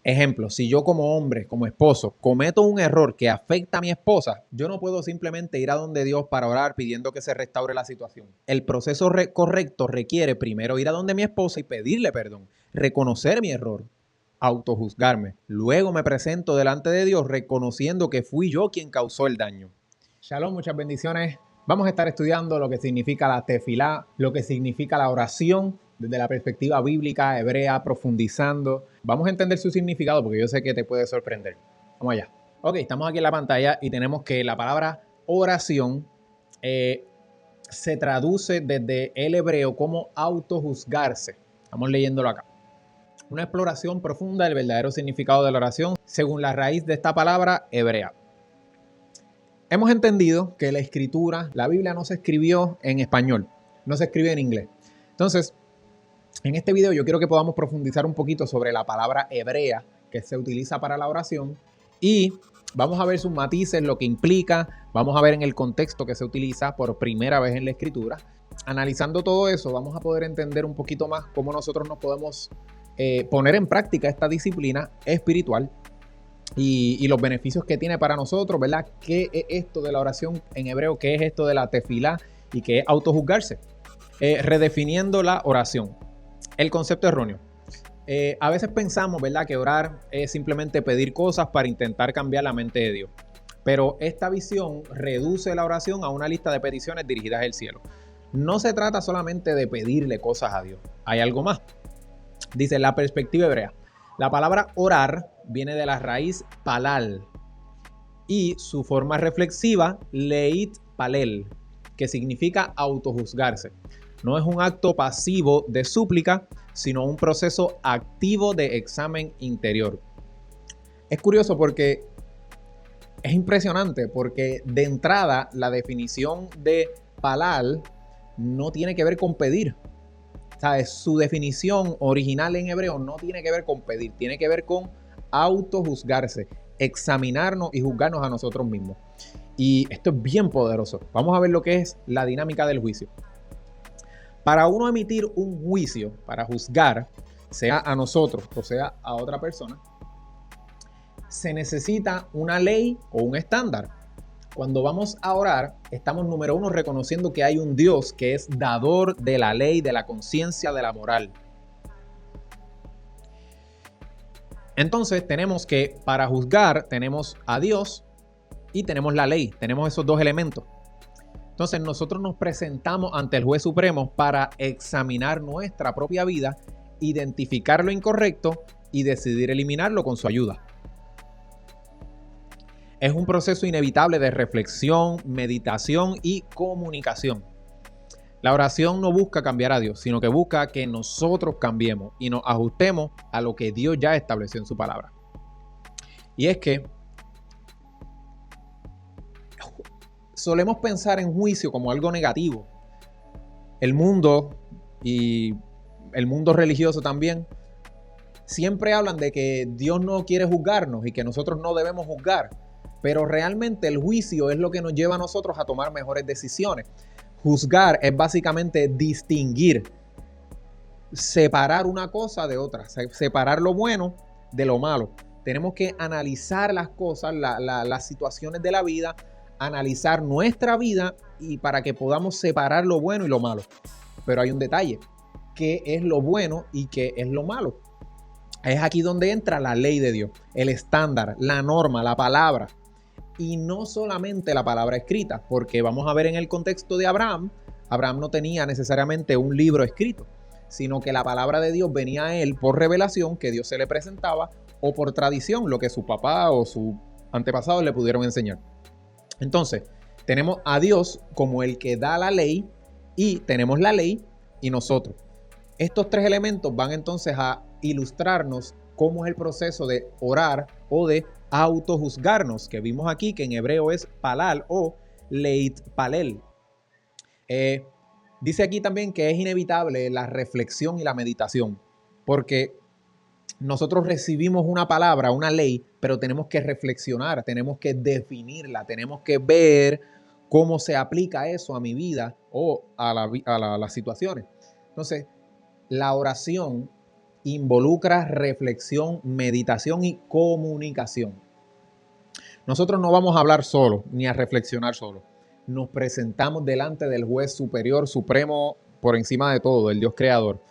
Ejemplo, si yo como hombre, como esposo, cometo un error que afecta a mi esposa, yo no puedo simplemente ir a donde Dios para orar pidiendo que se restaure la situación. El proceso correcto requiere primero ir a donde mi esposa y pedirle perdón, reconocer mi error, autojuzgarme. Luego me presento delante de Dios reconociendo que fui yo quien causó el daño. Shalom, muchas bendiciones. Vamos a estar estudiando lo que significa la tefilá, lo que significa la oración desde la perspectiva bíblica, hebrea, profundizando. Vamos a entender su significado porque yo sé que te puede sorprender. Vamos allá. Ok, estamos aquí en la pantalla y tenemos que la palabra oración se traduce desde el hebreo como autojuzgarse. Estamos leyéndolo acá. Una exploración profunda del verdadero significado de la oración según la raíz de esta palabra hebrea. Hemos entendido que la escritura, la Biblia no se escribió en español, no se escribe en inglés. Entonces, en este video yo quiero que podamos profundizar un poquito sobre la palabra hebrea que se utiliza para la oración y vamos a ver sus matices, lo que implica, vamos a ver en el contexto que se utiliza por primera vez en la escritura. Analizando todo eso, vamos a poder entender un poquito más cómo nosotros nos podemos poner en práctica esta disciplina espiritual y los beneficios que tiene para nosotros, ¿verdad? ¿Qué es esto de la oración en hebreo? ¿Qué es esto de la tefilá? ¿Y qué es autojuzgarse? Redefiniendo la oración. El concepto erróneo. A veces pensamos, ¿verdad?, que orar es simplemente pedir cosas para intentar cambiar la mente de Dios. Pero esta visión reduce la oración a una lista de peticiones dirigidas al cielo. No se trata solamente de pedirle cosas a Dios. Hay algo más. Dice la perspectiva hebrea. La palabra orar viene de la raíz palal y su forma reflexiva leit palel, que significa autojuzgarse. No es un acto pasivo de súplica, sino un proceso activo de examen interior. Es curioso porque es impresionante, porque de entrada la definición de palal no tiene que ver con pedir. ¿Sabes? Su definición original en hebreo no tiene que ver con pedir, tiene que ver con autojuzgarse, examinarnos y juzgarnos a nosotros mismos. Y esto es bien poderoso. Vamos a ver lo que es la dinámica del juicio. Para uno emitir un juicio, para juzgar, sea a nosotros o sea a otra persona, se necesita una ley o un estándar. Cuando vamos a orar, estamos número uno reconociendo que hay un Dios que es dador de la ley, de la conciencia, de la moral. Entonces tenemos que para juzgar tenemos a Dios y tenemos la ley, tenemos esos dos elementos. Entonces nosotros nos presentamos ante el juez supremo para examinar nuestra propia vida, identificar lo incorrecto y decidir eliminarlo con su ayuda. Es un proceso inevitable de reflexión, meditación y comunicación. La oración no busca cambiar a Dios, sino que busca que nosotros cambiemos y nos ajustemos a lo que Dios ya estableció en su palabra. Y es que solemos pensar en juicio como algo negativo. El mundo y el mundo religioso también siempre hablan de que Dios no quiere juzgarnos y que nosotros no debemos juzgar. Pero realmente el juicio es lo que nos lleva a nosotros a tomar mejores decisiones. Juzgar es básicamente distinguir, separar una cosa de otra, separar lo bueno de lo malo. Tenemos que analizar las cosas, las situaciones de la vida, analizar nuestra vida y para que podamos separar lo bueno y lo malo. Pero hay un detalle, ¿qué es lo bueno y qué es lo malo? Es aquí donde entra la ley de Dios, el estándar, la norma, la palabra. Y no solamente la palabra escrita, porque vamos a ver en el contexto de Abraham, Abraham no tenía necesariamente un libro escrito, sino que la palabra de Dios venía a él por revelación que Dios se le presentaba o por tradición, lo que su papá o sus antepasados le pudieron enseñar. Entonces, tenemos a Dios como el que da la ley y tenemos la ley y nosotros. Estos tres elementos van entonces a ilustrarnos cómo es el proceso de orar o de autojuzgarnos, que vimos aquí que en hebreo es palal o leit palel. Dice aquí también que es inevitable la reflexión y la meditación, porque nosotros recibimos una palabra, una ley, pero tenemos que reflexionar, tenemos que definirla, tenemos que ver cómo se aplica eso a mi vida o a las situaciones. Entonces, la oración involucra reflexión, meditación y comunicación. Nosotros no vamos a hablar solo ni a reflexionar solo. Nos presentamos delante del juez superior, supremo, por encima de todo, el Dios creador.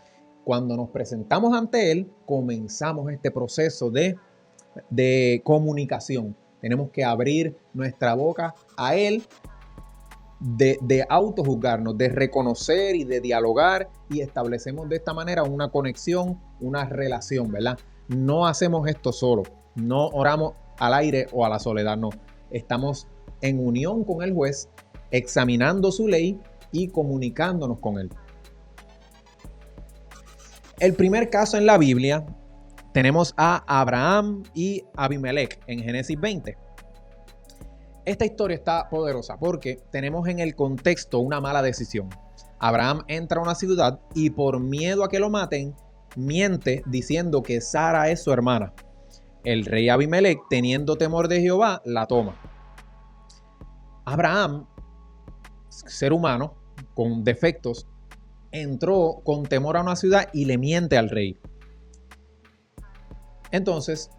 Cuando nos presentamos ante Él, comenzamos este proceso de comunicación. Tenemos que abrir nuestra boca a Él, de autojuzgarnos, de reconocer y de dialogar, y establecemos de esta manera una conexión, una relación, ¿verdad? No hacemos esto solo, no oramos al aire o a la soledad, no. Estamos en unión con el juez, examinando su ley y comunicándonos con él. El primer caso en la Biblia tenemos a Abraham y Abimelech en Génesis 20. Esta historia está poderosa porque tenemos en el contexto una mala decisión. Abraham entra a una ciudad y por miedo a que lo maten, miente diciendo que Sara es su hermana. El rey Abimelech, teniendo temor de Jehová, la toma. Abraham, ser humano con defectos, entró con temor a una ciudad y le miente al rey. Entonces,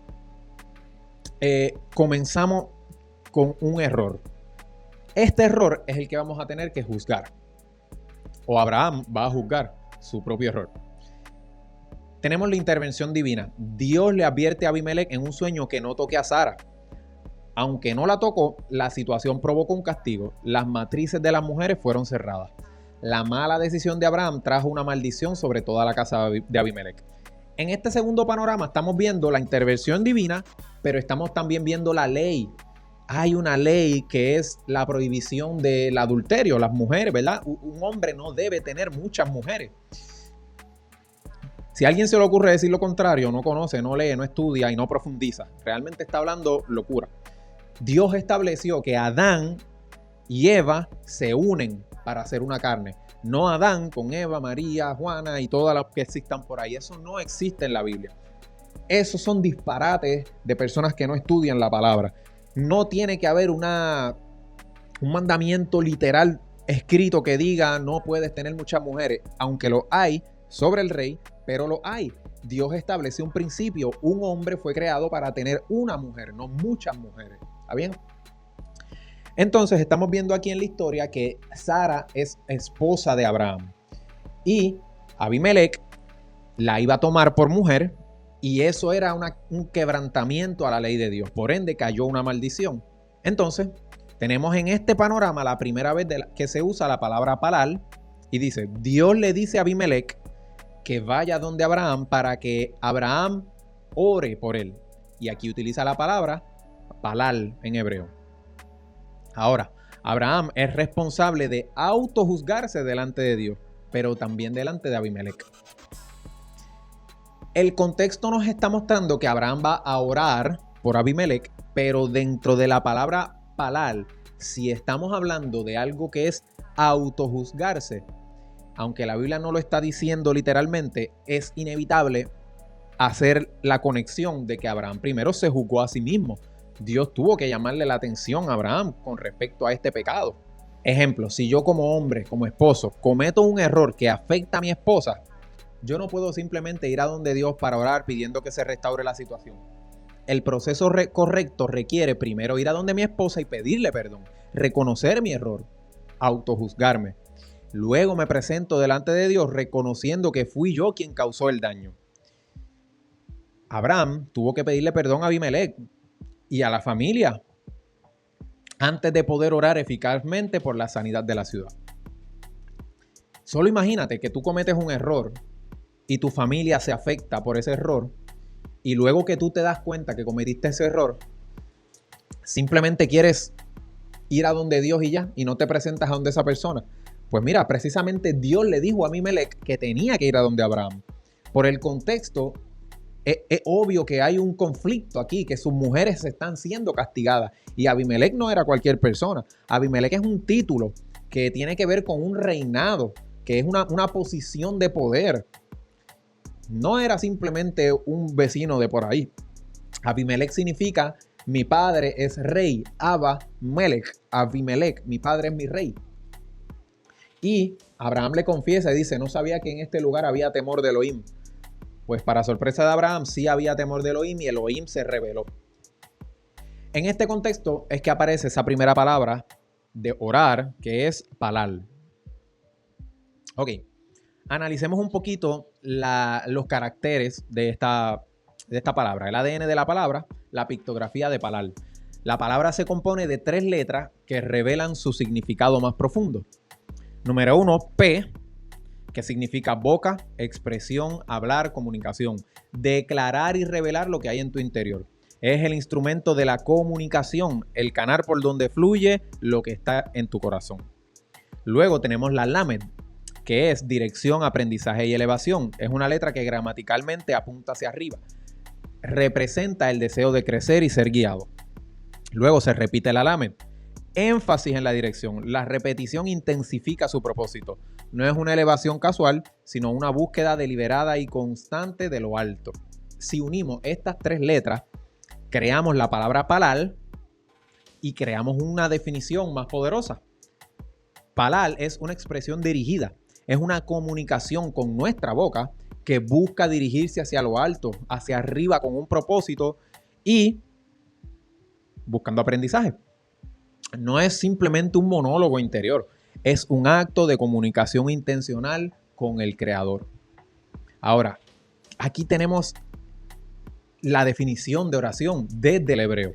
comenzamos con un error. Este error es el que vamos a tener que juzgar. O Abraham va a juzgar su propio error. Tenemos la intervención divina. Dios le advierte a Abimelech en un sueño que no toque a Sara. Aunque no la tocó, la situación provocó un castigo. Las matrices de las mujeres fueron cerradas. La mala decisión de Abraham trajo una maldición sobre toda la casa de Abimelech. En este segundo panorama estamos viendo la intervención divina, pero estamos también viendo la ley. Hay una ley que es la prohibición del adulterio, las mujeres, ¿verdad? Un hombre no debe tener muchas mujeres. Si a alguien se le ocurre decir lo contrario, no conoce, no lee, no estudia y no profundiza, realmente está hablando locura. Dios estableció que Adán y Eva se unen para hacer una carne. No Adán con Eva, María, Juana y todas las que existan por ahí. Eso no existe en la Biblia. Esos son disparates de personas que no estudian la palabra. No tiene que haber un mandamiento literal escrito que diga no puedes tener muchas mujeres, aunque lo hay sobre el rey, pero lo hay. Dios estableció un principio. Un hombre fue creado para tener una mujer, no muchas mujeres. ¿Está bien? Entonces estamos viendo aquí en la historia que Sara es esposa de Abraham y Abimelech la iba a tomar por mujer. Y eso era un quebrantamiento a la ley de Dios. Por ende, cayó una maldición. Entonces, tenemos en este panorama la primera vez que se usa la palabra palal. Y dice, Dios le dice a Abimelech que vaya donde Abraham para que Abraham ore por él. Y aquí utiliza la palabra palal en hebreo. Ahora, Abraham es responsable de autojuzgarse delante de Dios, pero también delante de Abimelech. El contexto nos está mostrando que Abraham va a orar por Abimelech, pero dentro de la palabra palal, si estamos hablando de algo que es autojuzgarse, aunque la Biblia no lo está diciendo literalmente, es inevitable hacer la conexión de que Abraham primero se juzgó a sí mismo. Dios tuvo que llamarle la atención a Abraham con respecto a este pecado. Ejemplo, si yo como hombre, como esposo, cometo un error que afecta a mi esposa, yo no puedo simplemente ir a donde Dios para orar pidiendo que se restaure la situación. El proceso correcto requiere primero ir a donde mi esposa y pedirle perdón, reconocer mi error, autojuzgarme. Luego me presento delante de Dios reconociendo que fui yo quien causó el daño. Abraham tuvo que pedirle perdón a Abimelech y a la familia antes de poder orar eficazmente por la sanidad de la ciudad. Solo imagínate que tú cometes un error y tu familia se afecta por ese error, y luego que tú te das cuenta que cometiste ese error, simplemente quieres ir a donde Dios y ya, y no te presentas a donde esa persona. Pues mira, precisamente Dios le dijo a Abimelech que tenía que ir a donde Abraham. Por el contexto, es obvio que hay un conflicto aquí, que sus mujeres están siendo castigadas, y Abimelech no era cualquier persona. Abimelech es un título que tiene que ver con un reinado, que es una posición de poder. No era simplemente un vecino de por ahí. Abimelech significa mi padre es rey. Melech, Abimelech, mi padre es mi rey. Y Abraham le confiesa y dice, no sabía que en este lugar había temor de Elohim. Pues para sorpresa de Abraham sí había temor de Elohim y Elohim se reveló. En este contexto es que aparece esa primera palabra de orar, que es palal. Ok, analicemos un poquito los caracteres de esta palabra, el ADN de la palabra, la pictografía de palal. La palabra se compone de 3 letras que revelan su significado más profundo. Número 1, P, que significa boca, expresión, hablar, comunicación. Declarar y revelar lo que hay en tu interior. Es el instrumento de la comunicación, el canal por donde fluye lo que está en tu corazón. Luego tenemos la Lamed, que es dirección, aprendizaje y elevación. Es una letra que gramaticalmente apunta hacia arriba. Representa el deseo de crecer y ser guiado. Luego se repite la Lamed. Énfasis en la dirección. La repetición intensifica su propósito. No es una elevación casual, sino una búsqueda deliberada y constante de lo alto. Si unimos estas 3 letras, creamos la palabra palal y creamos una definición más poderosa. Palal es una expresión dirigida. Es una comunicación con nuestra boca que busca dirigirse hacia lo alto, hacia arriba con un propósito y buscando aprendizaje. No es simplemente un monólogo interior, es un acto de comunicación intencional con el Creador. Ahora, aquí tenemos la definición de oración desde el hebreo.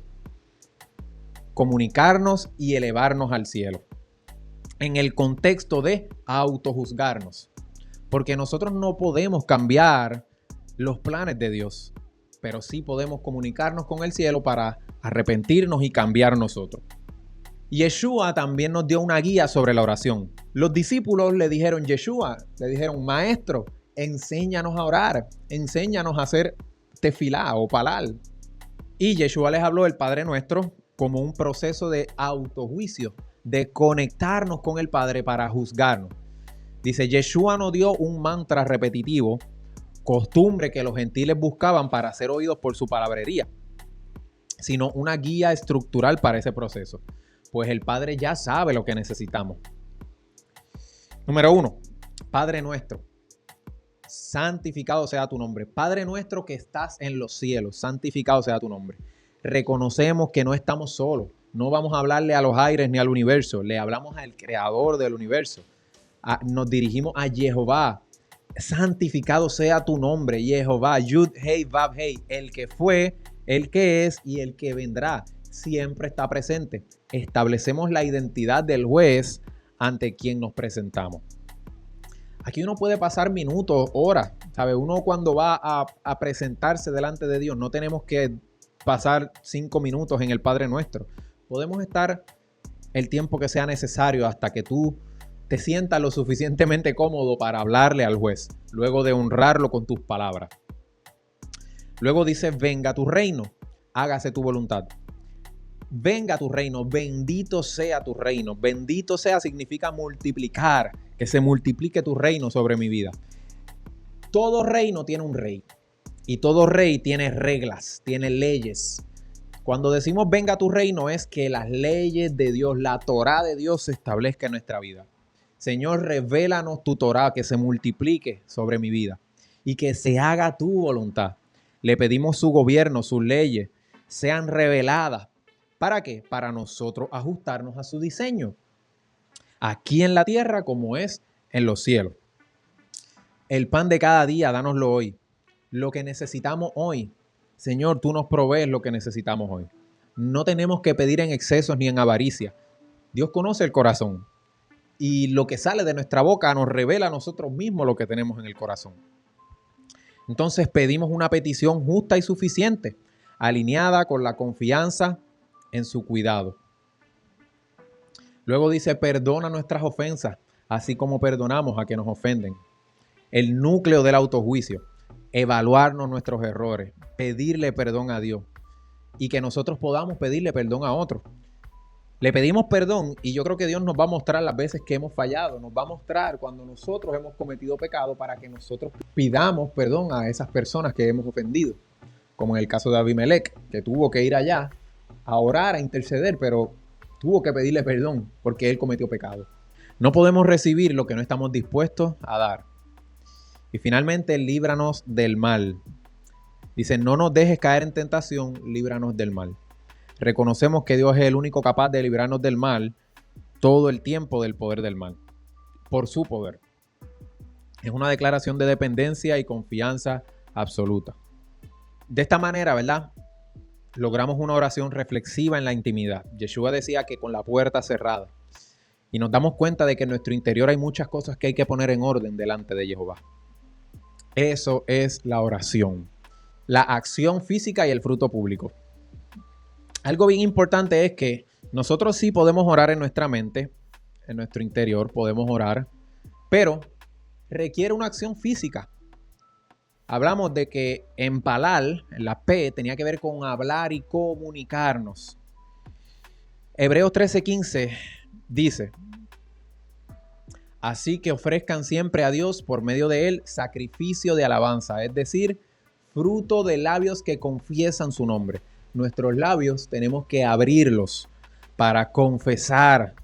Comunicarnos y elevarnos al cielo. En el contexto de autojuzgarnos. Porque nosotros no podemos cambiar los planes de Dios, pero sí podemos comunicarnos con el cielo para arrepentirnos y cambiar nosotros. Yeshua también nos dio una guía sobre la oración. Los discípulos le dijeron, maestro, enséñanos a orar, enséñanos a hacer tefilá o palal. Y Yeshua les habló del Padre Nuestro como un proceso de autojuicio, de conectarnos con el Padre para juzgarnos. Dice, Yeshua nos dio un mantra repetitivo, costumbre que los gentiles buscaban para ser oídos por su palabrería, sino una guía estructural para ese proceso. Pues el Padre ya sabe lo que necesitamos. Número 1, Padre nuestro, santificado sea tu nombre. Padre nuestro que estás en los cielos, santificado sea tu nombre. Reconocemos que no estamos solos. No vamos a hablarle a los aires ni al universo. Le hablamos al creador del universo. Nos dirigimos a Jehová. Santificado sea tu nombre, Jehová. Yud, Hei, Vav, Hei. El que fue, el que es y el que vendrá. Siempre está presente. Establecemos la identidad del juez ante quien nos presentamos. Aquí uno puede pasar minutos, horas, ¿sabe? Uno cuando va a presentarse delante de Dios, no tenemos que pasar 5 minutos en el Padre Nuestro. Podemos estar el tiempo que sea necesario hasta que tú te sientas lo suficientemente cómodo para hablarle al juez, luego de honrarlo con tus palabras. Luego dice, venga tu reino, hágase tu voluntad. Venga tu reino, bendito sea tu reino. Bendito sea significa multiplicar, que se multiplique tu reino sobre mi vida. Todo reino tiene un rey y todo rey tiene reglas, tiene leyes. Cuando decimos venga tu reino es que las leyes de Dios, la Torá de Dios se establezca en nuestra vida. Señor, revélanos tu Torá, que se multiplique sobre mi vida y que se haga tu voluntad. Le pedimos su gobierno, sus leyes, sean reveladas. ¿Para qué? Para nosotros ajustarnos a su diseño. Aquí en la tierra como es en los cielos. El pan de cada día, dánoslo hoy. Lo que necesitamos hoy. Señor, tú nos provees lo que necesitamos hoy. No tenemos que pedir en excesos ni en avaricia. Dios conoce el corazón. Y lo que sale de nuestra boca nos revela a nosotros mismos lo que tenemos en el corazón. Entonces pedimos una petición justa y suficiente, alineada con la confianza en su cuidado. Luego dice, perdona nuestras ofensas, así como perdonamos a quienes nos ofenden. El núcleo del autojuicio, evaluarnos nuestros errores, pedirle perdón a Dios y que nosotros podamos pedirle perdón a otros. Le pedimos perdón y yo creo que Dios nos va a mostrar las veces que hemos fallado, nos va a mostrar cuando nosotros hemos cometido pecado para que nosotros pidamos perdón a esas personas que hemos ofendido, como en el caso de Abimelech, que tuvo que ir allá a orar, a interceder, pero tuvo que pedirle perdón porque él cometió pecado. No podemos recibir lo que no estamos dispuestos a dar. Y finalmente, líbranos del mal. Dice, no nos dejes caer en tentación, líbranos del mal. Reconocemos que Dios es el único capaz de librarnos del mal todo el tiempo del poder del mal, por su poder. Es una declaración de dependencia y confianza absoluta. De esta manera, ¿verdad?, logramos una oración reflexiva en la intimidad. Yeshua decía que con la puerta cerrada. Y nos damos cuenta de que en nuestro interior hay muchas cosas que hay que poner en orden delante de Jehová. Eso es la oración. La acción física y el fruto público. Algo bien importante es que nosotros sí podemos orar en nuestra mente, en nuestro interior podemos orar, pero requiere una acción física. Hablamos de que empalar, la P, tenía que ver con hablar y comunicarnos. Hebreos 13:15 dice, así que ofrezcan siempre a Dios por medio de él sacrificio de alabanza, es decir, fruto de labios que confiesan su nombre. Nuestros labios tenemos que abrirlos para confesar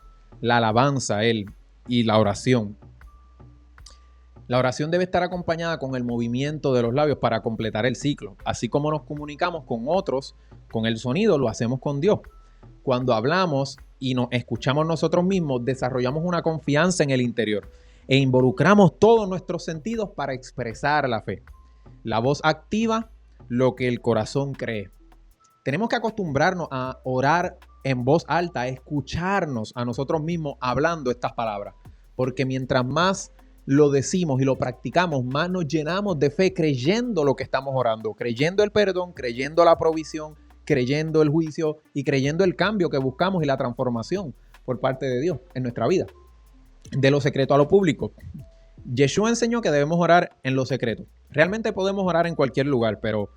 la alabanza a él y la oración. La oración debe estar acompañada con el movimiento de los labios para completar el ciclo. Así como nos comunicamos con otros, con el sonido, lo hacemos con Dios. Cuando hablamos y nos escuchamos nosotros mismos, desarrollamos una confianza en el interior e involucramos todos nuestros sentidos para expresar la fe. La voz activa lo que el corazón cree. Tenemos que acostumbrarnos a orar en voz alta, a escucharnos a nosotros mismos hablando estas palabras, porque mientras más lo decimos y lo practicamos, más nos llenamos de fe creyendo lo que estamos orando, creyendo el perdón, creyendo la provisión, creyendo el juicio y creyendo el cambio que buscamos y la transformación por parte de Dios en nuestra vida. De lo secreto a lo público. Yeshua enseñó que debemos orar en lo secreto. Realmente podemos orar en cualquier lugar, pero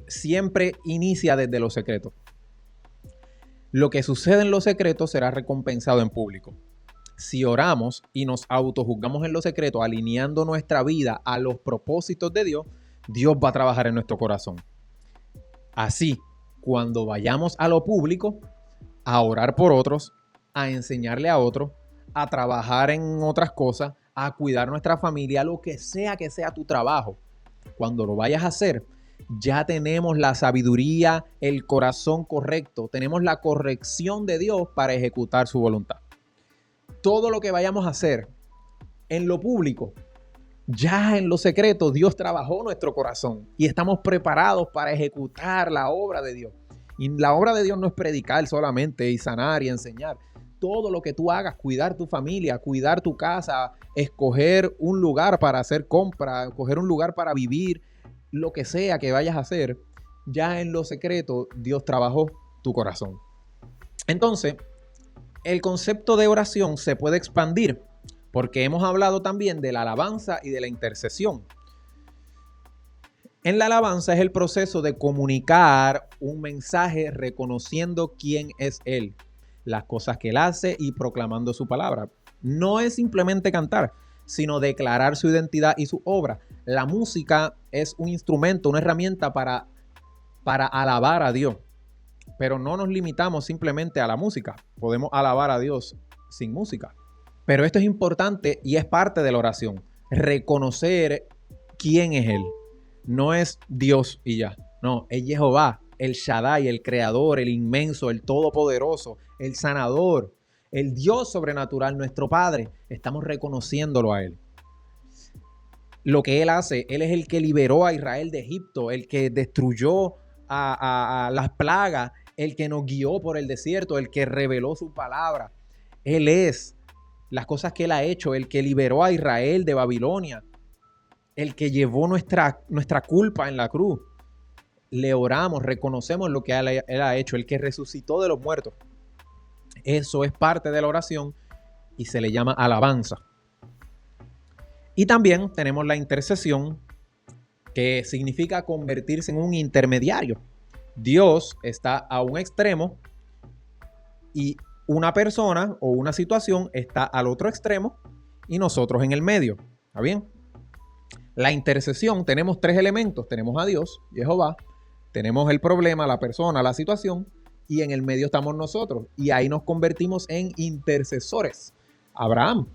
siempre inicia desde lo secreto. Lo que sucede en lo secreto será recompensado en público. Si oramos y nos autojuzgamos en lo secreto, alineando nuestra vida a los propósitos de Dios, Dios va a trabajar en nuestro corazón. Así, cuando vayamos a lo público, a orar por otros, a enseñarle a otros, a trabajar en otras cosas, a cuidar nuestra familia, lo que sea tu trabajo, cuando lo vayas a hacer, ya tenemos la sabiduría, el corazón correcto, tenemos la corrección de Dios para ejecutar su voluntad. Todo lo que vayamos a hacer en lo público, ya en lo secreto, Dios trabajó nuestro corazón y estamos preparados para ejecutar la obra de Dios. Y la obra de Dios no es predicar solamente y sanar y enseñar. Todo lo que tú hagas, cuidar tu familia, cuidar tu casa, escoger un lugar para hacer compra, escoger un lugar para vivir, lo que sea que vayas a hacer, ya en lo secreto Dios trabajó tu corazón. Entonces, el concepto de oración se puede expandir porque hemos hablado también de la alabanza y de la intercesión. En la alabanza es el proceso de comunicar un mensaje reconociendo quién es Él, las cosas que Él hace y proclamando su palabra. No es simplemente cantar, sino declarar su identidad y su obra. La música es un instrumento, una herramienta para alabar a Dios. Pero no nos limitamos simplemente a la música. Podemos alabar a Dios sin música. Pero esto es importante y es parte de la oración. Reconocer quién es Él. No es Dios y ya. No, es Jehová, el Shaddai, el Creador, el inmenso, el Todopoderoso, el Sanador, el Dios sobrenatural, nuestro Padre. Estamos reconociéndolo a Él. Lo que Él hace, Él es el que liberó a Israel de Egipto, el que destruyó a las plagas, el que nos guió por el desierto, el que reveló su palabra. Él es las cosas que Él ha hecho, el que liberó a Israel de Babilonia, el que llevó nuestra culpa en la cruz. Le oramos, reconocemos lo que Él ha hecho, el que resucitó de los muertos. Eso es parte de la oración y se le llama alabanza. Y también tenemos la intercesión, que significa convertirse en un intermediario. Dios está a un extremo y una persona o una situación está al otro extremo y nosotros en el medio. ¿Está bien? La intercesión, tenemos tres elementos. Tenemos a Dios, Jehová, tenemos el problema, la persona, la situación, y en el medio estamos nosotros. Y ahí nos convertimos en intercesores. Abraham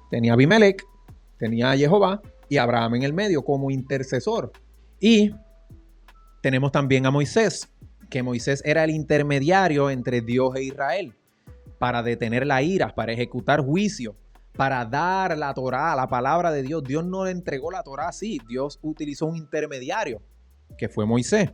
tenía a Abimelech, tenía a Jehová y Abraham en el medio como intercesor. Y tenemos también a Moisés, que Moisés era el intermediario entre Dios e Israel para detener la ira, para ejecutar juicio, para dar la Torá, la palabra de Dios. Dios no le entregó la Torá así, Dios utilizó un intermediario, que fue Moisés.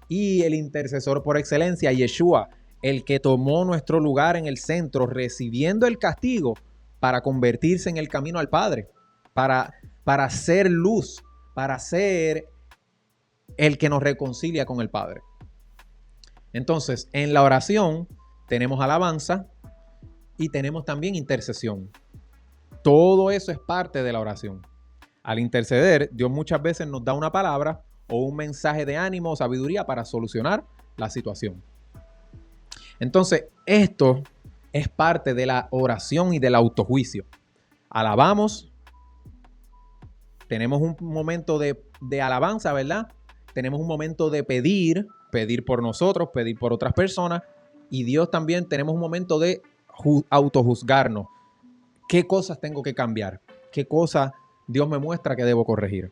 Y el intercesor por excelencia, Yeshua, el que tomó nuestro lugar en el centro, recibiendo el castigo para convertirse en el camino al Padre, para ser luz, para ser el que nos reconcilia con el Padre. Entonces, en la oración tenemos alabanza y tenemos también intercesión. Todo eso es parte de la oración. Al interceder, Dios muchas veces nos da una palabra o un mensaje de ánimo o sabiduría para solucionar la situación. Entonces, esto es parte de la oración y del autojuicio. Alabamos, tenemos un momento de alabanza, ¿verdad? Tenemos un momento de pedir por nosotros, pedir por otras personas, y Dios también tenemos un momento de autojuzgarnos. ¿Qué cosas tengo que cambiar? ¿Qué cosas Dios me muestra que debo corregir?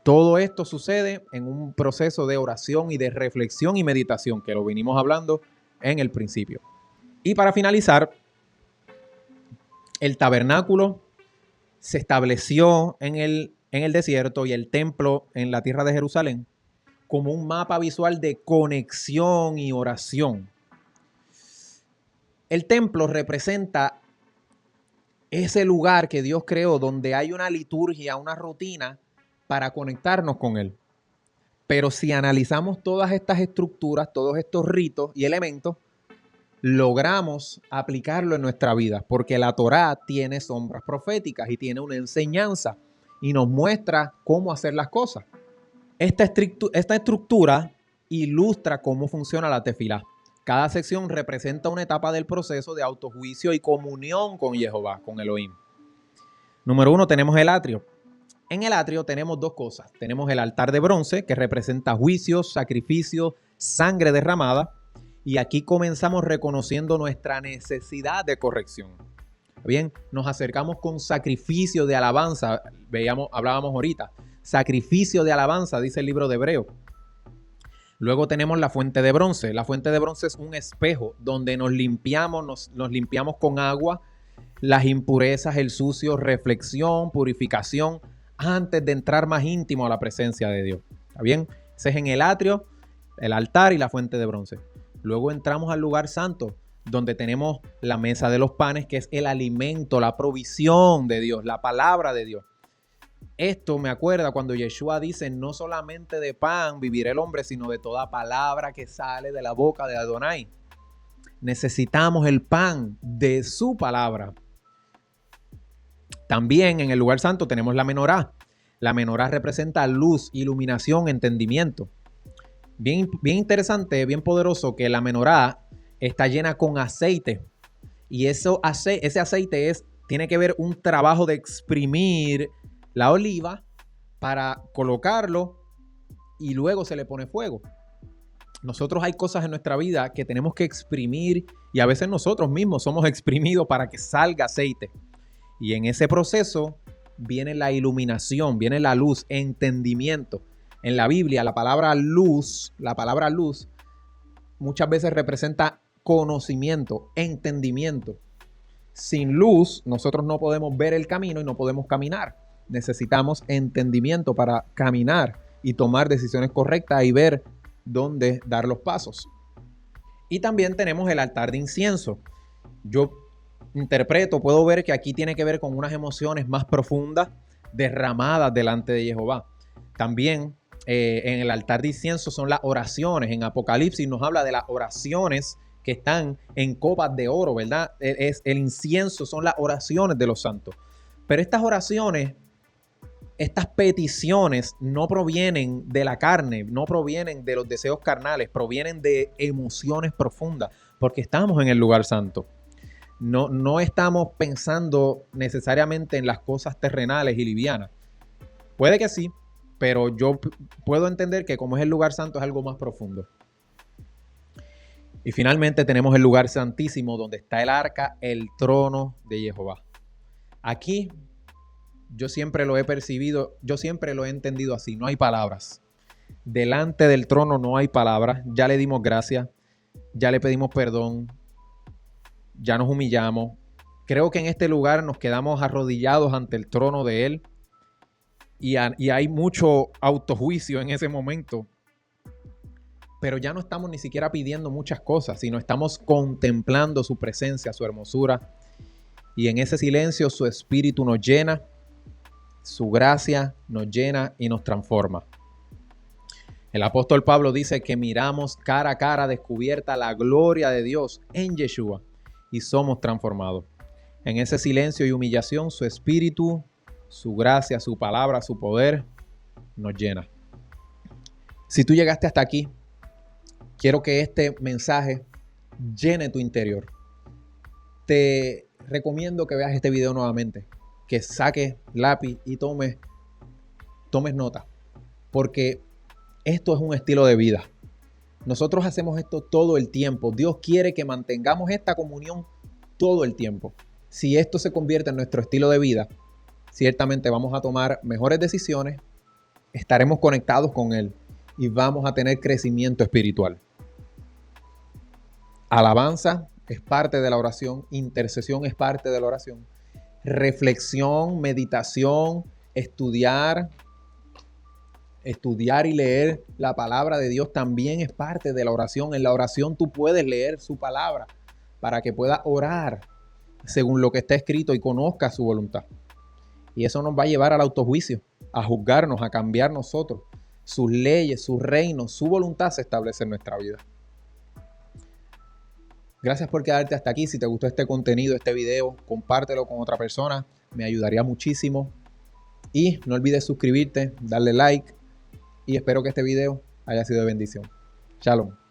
Todo esto sucede en un proceso de oración y de reflexión y meditación, que lo venimos hablando en el principio. Y para finalizar, el tabernáculo se estableció en el desierto y el templo en la tierra de Jerusalén como un mapa visual de conexión y oración. El templo representa ese lugar que Dios creó donde hay una liturgia, una rutina para conectarnos con Él. Pero si analizamos todas estas estructuras, todos estos ritos y elementos, logramos aplicarlo en nuestra vida, porque la Torá tiene sombras proféticas y tiene una enseñanza y nos muestra cómo hacer las cosas. Esta estructura ilustra cómo funciona la tefilá. Cada sección representa una etapa del proceso de autojuicio y comunión con Jehová, con Elohim. Número 1, tenemos el atrio. En el atrio tenemos dos cosas. Tenemos el altar de bronce, que representa juicios, sacrificios, sangre derramada. Y aquí comenzamos reconociendo nuestra necesidad de corrección. Bien, nos acercamos con sacrificio de alabanza. Hablábamos ahorita. Sacrificio de alabanza, dice el libro de Hebreo. Luego tenemos la fuente de bronce. La fuente de bronce es un espejo donde nos limpiamos con agua, las impurezas, el sucio, reflexión, purificación, antes de entrar más íntimo a la presencia de Dios. ¿Está bien? Ese es en el atrio, el altar y la fuente de bronce. Luego entramos al lugar santo, donde tenemos la mesa de los panes, que es el alimento, la provisión de Dios, la palabra de Dios. Esto me acuerda cuando Yeshua dice, no solamente de pan vivirá el hombre, sino de toda palabra que sale de la boca de Adonai. Necesitamos el pan de su palabra. También en el lugar santo tenemos la menorá. La menorá representa luz, iluminación, entendimiento. Bien interesante, bien poderoso que la menorá está llena con aceite. Y ese aceite tiene que ver un trabajo de exprimir la oliva para colocarlo y luego se le pone fuego. Nosotros hay cosas en nuestra vida que tenemos que exprimir y a veces nosotros mismos somos exprimidos para que salga aceite. Y en ese proceso viene la iluminación, viene la luz, entendimiento. En la Biblia la palabra luz muchas veces representa conocimiento, entendimiento. Sin luz nosotros no podemos ver el camino y no podemos caminar. Necesitamos entendimiento para caminar y tomar decisiones correctas y ver dónde dar los pasos. Y también tenemos el altar de incienso. Yo puedo ver que aquí tiene que ver con unas emociones más profundas derramadas delante de Jehová. También en el altar de incienso son las oraciones. En Apocalipsis nos habla de las oraciones que están en copas de oro, ¿verdad? El incienso son las oraciones de los santos. Pero estas oraciones, estas peticiones no provienen de la carne, no provienen de los deseos carnales, provienen de emociones profundas, porque estamos en el lugar santo. No estamos pensando necesariamente en las cosas terrenales y livianas. Puede que sí, pero yo puedo entender que como es el lugar santo es algo más profundo. Y finalmente tenemos el lugar santísimo donde está el arca, el trono de Jehová. Aquí yo siempre lo he percibido, yo siempre lo he entendido así, no hay palabras. Delante del trono no hay palabras, ya le dimos gracias, ya le pedimos perdón, ya nos humillamos. Creo que en este lugar nos quedamos arrodillados ante el trono de Él y hay mucho autojuicio en ese momento. Pero ya no estamos ni siquiera pidiendo muchas cosas, sino estamos contemplando su presencia, su hermosura. Y en ese silencio su espíritu nos llena, su gracia nos llena y nos transforma. El apóstol Pablo dice que miramos cara a cara descubierta la gloria de Dios en Yeshua y somos transformados. En ese silencio y humillación, su espíritu, su gracia, su palabra, su poder nos llena. Si tú llegaste hasta aquí, quiero que este mensaje llene tu interior. Te recomiendo que veas este video nuevamente, que saques lápiz y tomes nota, porque esto es un estilo de vida. Nosotros hacemos esto todo el tiempo. Dios quiere que mantengamos esta comunión todo el tiempo. Si esto se convierte en nuestro estilo de vida, ciertamente vamos a tomar mejores decisiones, estaremos conectados con Él y vamos a tener crecimiento espiritual. Alabanza es parte de la oración, intercesión es parte de la oración, reflexión, meditación, estudiar y leer la palabra de Dios también es parte de la oración. En la oración tú puedes leer su palabra para que puedas orar según lo que está escrito y conozcas su voluntad. Y eso nos va a llevar al autojuicio, a juzgarnos, a cambiar nosotros. Sus leyes, sus reinos, su voluntad se establece en nuestra vida. Gracias por quedarte hasta aquí. Si te gustó este contenido, este video, compártelo con otra persona. Me ayudaría muchísimo. Y no olvides suscribirte, darle like. Y espero que este video haya sido de bendición. Shalom.